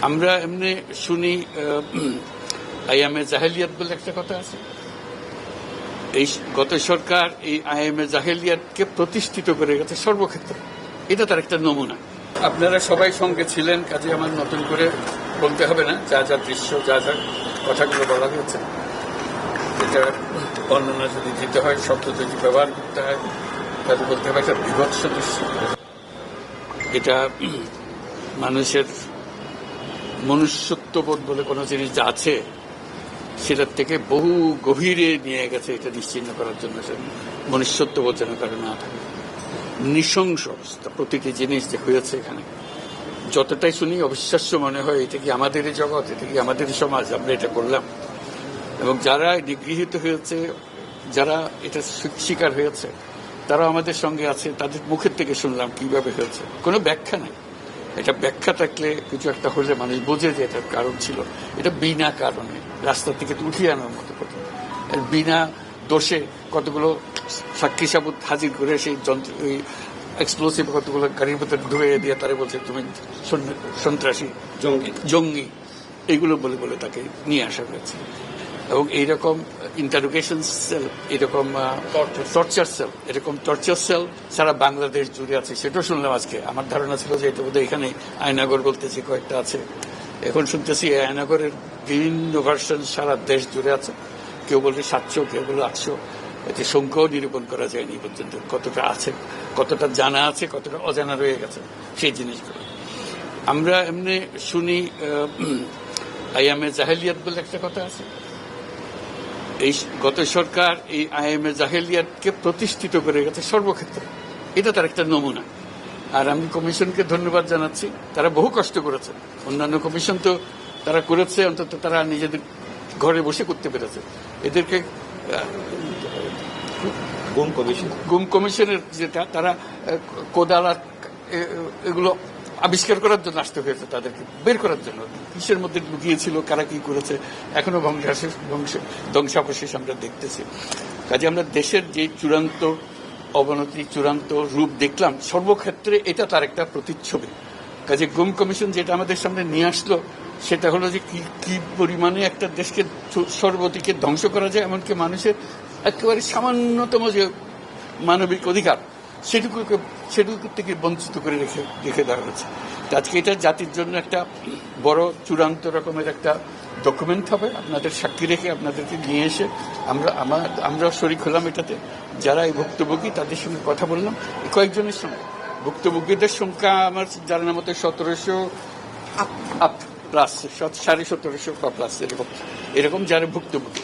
আমরা এমনি শুনি আইএমএ জাহেলিয়াত বলে একটা কথা আছে। এই গত সরকার এই আইএমএ জাহেলিয়াতকে প্রতিষ্ঠিত করে গেছে সর্বক্ষেত্রে। এটা তার একটা নমুনা। আপনারা সবাই সঙ্গে ছিলেন, কাজে আমার নতুন করে বলতে হবে না যা যা দৃশ্য, যা যা কথাগুলো বলা হয়েছে। এটা বর্ণনা যদি দিতে হয়, শব্দ যদি ব্যবহার করতে হয়, তাহলে বলতে হবে একটা বিভৎস দৃশ্য। এটা মানুষের মনুষ্যত্ববোধ বলে কোনো জিনিস যা আছে সেটার থেকে বহু গভীরে নিয়ে গেছে। এটা নিশ্চিহ্ন করার জন্য মনুষ্যত্ববোধ যেন কারো না থাকে। নৃশংস অবস্থা, প্রতিটি জিনিস যে হয়েছে এখানে যতটাই শুনি অবিশ্বাস্য মনে হয়। এটা কি আমাদেরই জগৎ, এটা কি আমাদেরই সমাজ, আমরা এটা করলাম? এবং যারা নিগৃহীত হয়েছে, যারা এটা শিকার হয়েছে, তারা আমাদের সঙ্গে আছে। তাদের মুখের থেকে শুনলাম কিভাবে হয়েছে। কোনো ব্যাখ্যা নাই। এটা ব্যাখ্যা থাকলে কিছু একটা হলে মানুষ বোঝে যে এটার কারণ ছিল। এটা বিনা কারণে রাস্তা থেকে উঠিয়ে আনার মতো কথা। বিনা দোষে কতগুলো সাক্ষী সাবুত হাজির করে সেই যন্ত্র, ওই এক্সপ্লোসিভ কতগুলো গাড়ির ভেতরে ঢুকিয়ে দিয়ে তারা বলছে তুমি সন্ত্রাসী, জঙ্গি, এইগুলো বলে বলে তাকে নিয়ে আসা হয়েছে। এবং এইরকম ইন্টারোগেশন সেল, এরকম টর্চার সেল, এরকম টর্চার সেল সারা বাংলাদেশ জুড়ে আছে। সেটাও শুনলাম আজকে। আমার ধারণা ছিল যে এটা বোধহয় এখানে আয়নাগর বলতেছি কয়েকটা আছে, এখন শুনতেছি আয়নাগরের বিভিন্ন ভার্সন সারা দেশ জুড়ে আছে। কেউ বলে 700, কেউ বলে 800। এতে সংখ্যাও নিরূপণ করা যায়নি পর্যন্ত। কতটা আছে, কতটা জানা আছে, কতটা অজানা রয়ে গেছে সেই জিনিসগুলো। আমরা এমনি শুনি আইএমএ জাহেলিয়াত বলে একটা কথা আছে। এই গত সরকার এই আইএমএ জাহেলিয়াতকে প্রতিষ্ঠিত করে গেছে সর্বক্ষেত্রে। এটা তার একটা নমুনা। আর আমি কমিশনকে ধন্যবাদ জানাচ্ছি। তারা বহু কষ্ট করেছে। অন্যান্য কমিশন তো তারা করেছে, অন্তত তারা নিজেদের ঘরে বসে করতে পেরেছে। এদেরকে গুম কমিশনের যেটা, তারা কোদাল এগুলো আবিষ্কার করার জন্য আসতে হয়েছে, তাদেরকে বের করার জন্য। কিসের মধ্যে লুকিয়েছিল, কারা কি করেছে, এখনো ধ্বংসাবশেষ আমরা দেখতেছি। কাজে আমরা দেশের যে চূড়ান্ত অবনতি, চূড়ান্ত রূপ দেখলাম সর্বক্ষেত্রে, এটা তার একটা প্রতিচ্ছবি। কাজে গুম কমিশন যেটা আমাদের সামনে নিয়ে আসলো, সেটা হলো যে কি পরিমাণে একটা দেশকে সর্বদিকে ধ্বংস করা যায়, এমনকি মানুষের একেবারে সামান্যতম যে মানবিক অধিকার সেটুকু থেকে বঞ্চিত করে রেখে দেওয়া হয়েছে। আজকে এটা জাতির জন্য একটা বড় চূড়ান্ত রকমের একটা ডকুমেন্ট হবে। আপনাদের সাক্ষী রেখে আপনাদেরকে নিয়ে এসে আমরা শরিক হলাম এটাতে। যারা এই ভুক্তভোগী তাদের সঙ্গে কথা বললাম, কয়েকজনের সঙ্গে। ভুক্তভোগীদের সংখ্যা আমার জানার মতো 1700 প্লাস, 1750 প্লাস এরকম যারা ভুক্তভোগী।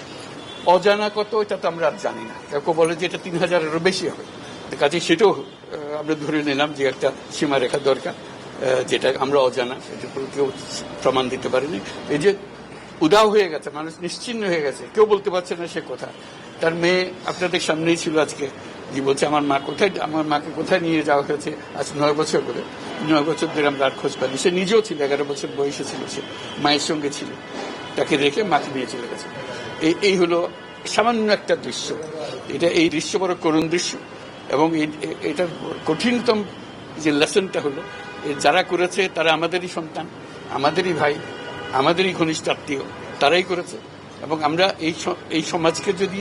অজানা কত এটা তো আমরা আর জানি না। কেউ বলে যে এটা 3000-এরও বেশি হবে। কাজে সেটাও আমরা ধরে নিলাম যে একটা সীমারেখা দরকার, যেটা আমরা অজানা, সেটার কেউ প্রমাণ দিতে পারেনি। এই যে উদাও হয়ে গেছে, মানুষ নিশ্চিহ্ন হয়ে গেছে, কেউ বলতে পারছে না সে কোথায়। তার মেয়ে আপনাদের সামনেই ছিল আজকে, যে বলছে আমার মাকে কোথায় নিয়ে যাওয়া হয়েছে। আজ 9 বছর করে, 9 বছর ধরে আমরা আর খোঁজ পাইনি। সে নিজেও ছিল, 11 বছর বয়সে ছিল, সে মায়ের সঙ্গে ছিল, তাকে রেখে মাকে নিয়ে চলে গেছে। এই হলো সামান্য একটা দৃশ্য। এই দৃশ্য বড় করুণ দৃশ্য। এবং এটার কঠিনতম যে লেসনটা হলো, যারা করেছে তারা আমাদেরই সন্তান, আমাদেরই ভাই, আমাদেরই ঘনিষ্ঠ আত্মীয়, তারাই করেছে। এবং আমরা এই সমাজকে যদি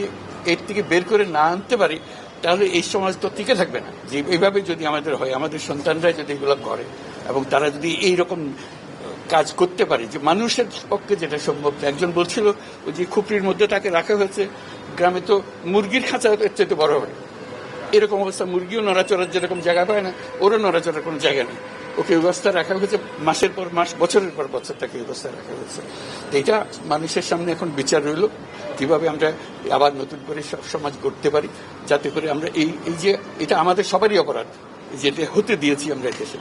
এর থেকে বের করে না আনতে পারি, তাহলে এই সমাজ তো টিকে থাকবে না। যে এইভাবে যদি আমাদের হয়, আমাদের সন্তানরাই যদি এগুলো করে, এবং তারা যদি এইরকম কাজ করতে পারে, যে মানুষের পক্ষে যেটা সম্ভব। একজন বলছিল ওই যে খুপড়ির মধ্যে তাকে রাখা হয়েছে, গ্রামে তো মুরগির খাঁচা এর চাইতে বড় হয়। এরকম অবস্থা, মুরগিও নড়াচড়ার যেরকম জায়গা পায় না, ওরও নড়াচড়ার কোনো জায়গা নেই। ওকে ব্যবস্থা রাখা হয়েছে, মাসের পর মাস, বছরের পর বছর তাকে ব্যবস্থা রাখা হয়েছে। এটা মানুষের সামনে এখন বিচার রইল, কিভাবে আমরা আবার নতুন করে সমাজ গড়তে পারি, যাতে করে আমরা এই যে এটা আমাদের সবারই অপরাধ, যেটা হতে দিয়েছি আমরা দেশে।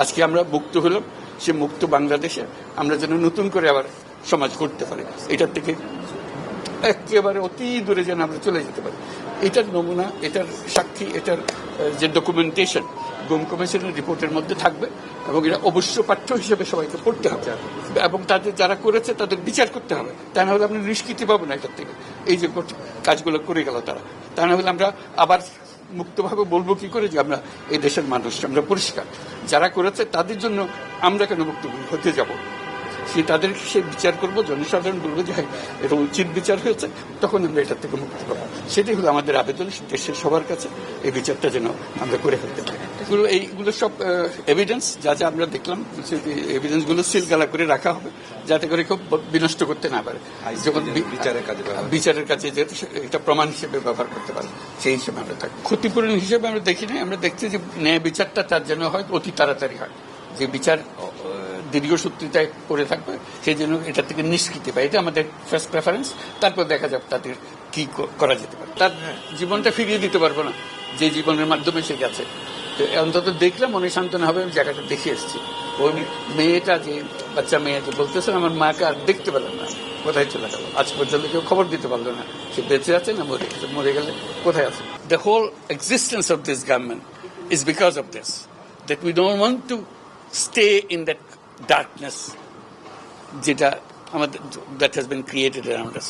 আজকে আমরা মুক্ত হলাম, সে মুক্ত বাংলাদেশে আমরা যেন নতুন করে আবার সমাজ গড়তে পারি। এটার থেকে একেবারে অতি দূরে যেন আমরা চলে যেতে পারি। এটার নমুনা, এটার সাক্ষী, এটার যে ডকুমেন্টেশন গুম কমিশনের রিপোর্টের মধ্যে থাকবে, এবং এটা অবশ্য পাঠ্য হিসেবে সবাইকে পড়তে হবে, এবং তাদের যারা করেছে তাদের বিচার করতে হবে। তা না হলে আমরা নিষ্কৃতি পাবো না এটার থেকে। এই যে কাজগুলো করে গেল তারা, তা না হলে আমরা আবার মুক্তভাবে বলবো কি করে যে আমরা এই দেশের মানুষ, আমরা পরিষ্কার। যারা করেছে তাদের জন্য আমরা কেন মুক্ত হতে যাব? তাদের সে বিচার করবো, জনসাধারণ বলবো যে হ্যাঁ এটা উচিত বিচার হয়েছে, তখন আমরা এটার থেকে মুক্তি পাবো। সেটাই হলো আমাদের আবেদন দেশের সবার কাছে, এই বিচারটা যেন আমরা করে ফেলতে পারি। এইগুলো সব এভিডেন্স, যা যা আমরা দেখলাম, এভিডেন্সগুলো সিলগালা করে রাখা হবে যাতে করে কেউ বিনষ্ট করতে না পারে, যখন বিচারের কাছে যেহেতু এটা প্রমাণ হিসেবে ব্যবহার করতে পারে, সেই হিসেবে আমরা থাকি। ক্ষতিপূরণ হিসেবে আমরা দেখি না, আমরা দেখছি যে ন্যায় বিচারটা তার জন্য হয় অতি তাড়াতাড়ি হয়, যে বিচার দীর্ঘসূত্রিতায় পড়ে থাকবে সেই জন্য এটা থেকে নিষ্কৃতি পায়, এটা আমাদের ফার্স্ট প্রেফারেন্স। তারপর দেখা যাবে তাদের কি করা যেতে পারে। তার জীবনটা ফিরিয়ে দিতে পারবো না যে জীবনের মাধ্যমে সে গেছে, তো অন্তত দেখলে মনে সান্ত্বনা হবে। আমি জায়গাটা দেখে এসেছি। ওই মেয়েটা, যে বাচ্চা মেয়ে যে বলতেছেন আমার মাকে আর দেখতে পেলাম না, কোথায় চলে গেল, আজ পর্যন্ত কেউ খবর দিতে পারলো না সে বেঁচে আছে না মরে গেছে, মরে গেলে কোথায় আছে। The whole existence of this government is because of this, that we don't want to stay in that darkness that has been created around us.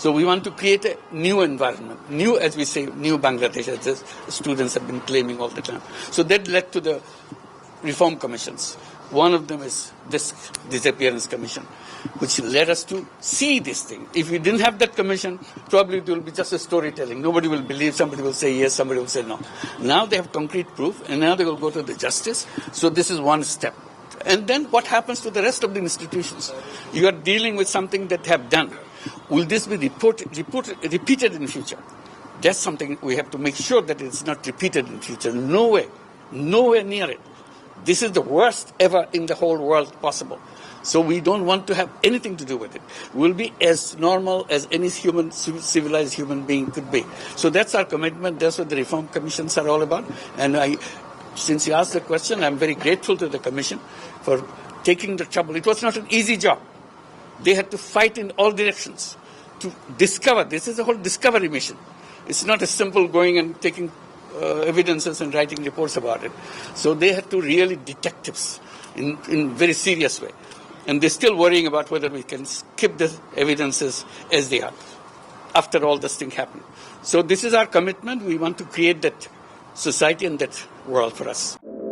So we want to create a new environment, new, as we say, new Bangladesh, as the students have been claiming all the time. So that led to the reform commissions. One of them is this disappearance commission, which led us to see this thing. If we didn't have that commission, probably it will be just a storytelling. Nobody will believe, somebody will say yes, somebody will say no. Now they have concrete proof, and now they will go to the justice. So this is one step. And then what happens to the rest of the institutions? You are dealing with something that have done. Will this be repeated in future? That's something we have to make sure that it's not repeated in future. No way, nowhere near it. This is the worst ever in the whole world possible. So we don't want to have anything to do with it. We'll be as normal as any civilized human being could be. So that's our commitment. That's what the reform commissions are all about. And since you asked the question, I'm very grateful to the Commission for taking the trouble. It was not an easy job. They had to fight in all directions to discover. This is a whole discovery mission. It's not as simple going and taking evidences and writing reports about it. So they had to really detectives in very serious way. And they're still worrying about whether we can keep the evidences as they are after all this thing happened. So this is our commitment. We want to create that society and that world for us.